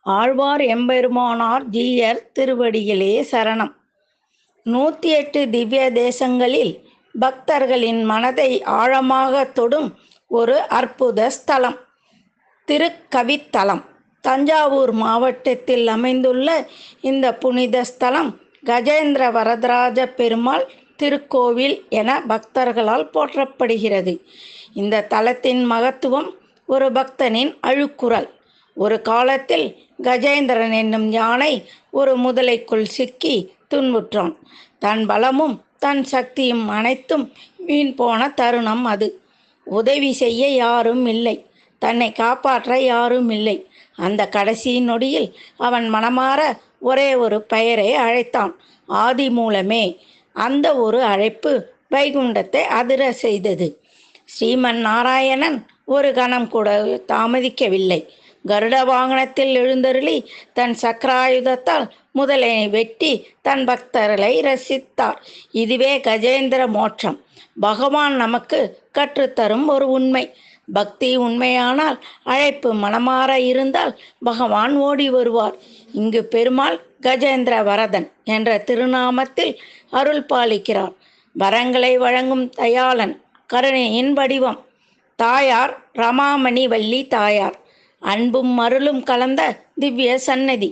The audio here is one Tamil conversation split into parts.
ஆழ்வார் எம்பெருமானார் ஜீயர் திருவடிகளே சரணம். 108 திவ்ய தேசங்களில் பக்தர்களின் மனதை ஆழமாக தொடும் ஒரு அற்புத ஸ்தலம் திருக்கவித்தலம். தஞ்சாவூர் மாவட்டத்தில் அமைந்துள்ள இந்த புனித ஸ்தலம் கஜேந்திர வரதராஜ பெருமாள் திருக்கோவில் என பக்தர்களால் போற்றப்படுகிறது. இந்த தலத்தின் மகத்துவம் ஒரு பக்தனின் அழுக்குரல். ஒரு காலத்தில் கஜேந்திரன் என்னும் யானை ஒரு முதலைக்குள் சிக்கி துன்புற்றான். தன் பலமும் தன் சக்தியும் அனைத்தும் வீண் போன தருணம் அது. உதவி செய்ய யாரும் இல்லை, தன்னை காப்பாற்ற யாரும் இல்லை. அந்த கடைசி நொடியில் அவன் மனமாற ஒரே ஒரு பெயரை அழைத்தான், ஆதி மூலமே. அந்த ஒரு அழைப்பு வைகுண்டத்தை அதிர செய்தது. ஸ்ரீமன் நாராயணன் ஒரு கணம் கூட தாமதிக்கவில்லை. கருட வாகனத்தில் எழுந்தருளி தன் சக்கராயுதத்தால் முதலை வெட்டி தன் பக்தர்களை ரசித்தார். இதுவே கஜேந்திர மோட்சம். பகவான் நமக்கு கற்றுத்தரும் ஒரு உண்மை. பக்தி உண்மையானால், அழைப்பு மனமாற இருந்தால் பகவான் ஓடி வருவார். இங்கு பெருமாள் கஜேந்திர வரதன் என்ற திருநாமத்தில் அருள் பாலிக்கிறார். வரங்களை வழங்கும் தயாளன், கருணையின் வடிவம். தாயார் ரமாமணி வள்ளி தாயார். அன்பும் அருளும் கலந்த திவ்ய சன்னதி.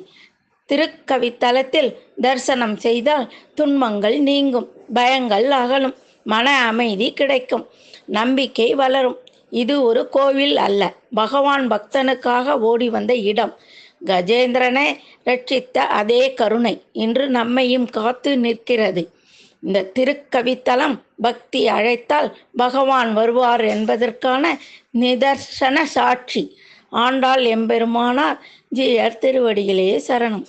திருக்கவித்தலத்தில் தரிசனம் செய்தால் துன்பங்கள் நீங்கும், பயங்கள் அகலும், மன அமைதி கிடைக்கும், நம்பிக்கை வளரும். இது ஒரு கோவில் அல்ல, பகவான் பக்தனுக்காக ஓடி வந்த இடம். கஜேந்திரனை ரட்சித்த அதே கருணை இன்று நம்மையும் காத்து நிற்கிறது. இந்த திருக்கவித்தலம் பக்தி அழைத்தால் பகவான் வருவார் என்பதற்கான நிதர்சன சாட்சி. ஆண்டாள் எம்பெருமானார் ஜீயர் திருவடிகளே சரணம்.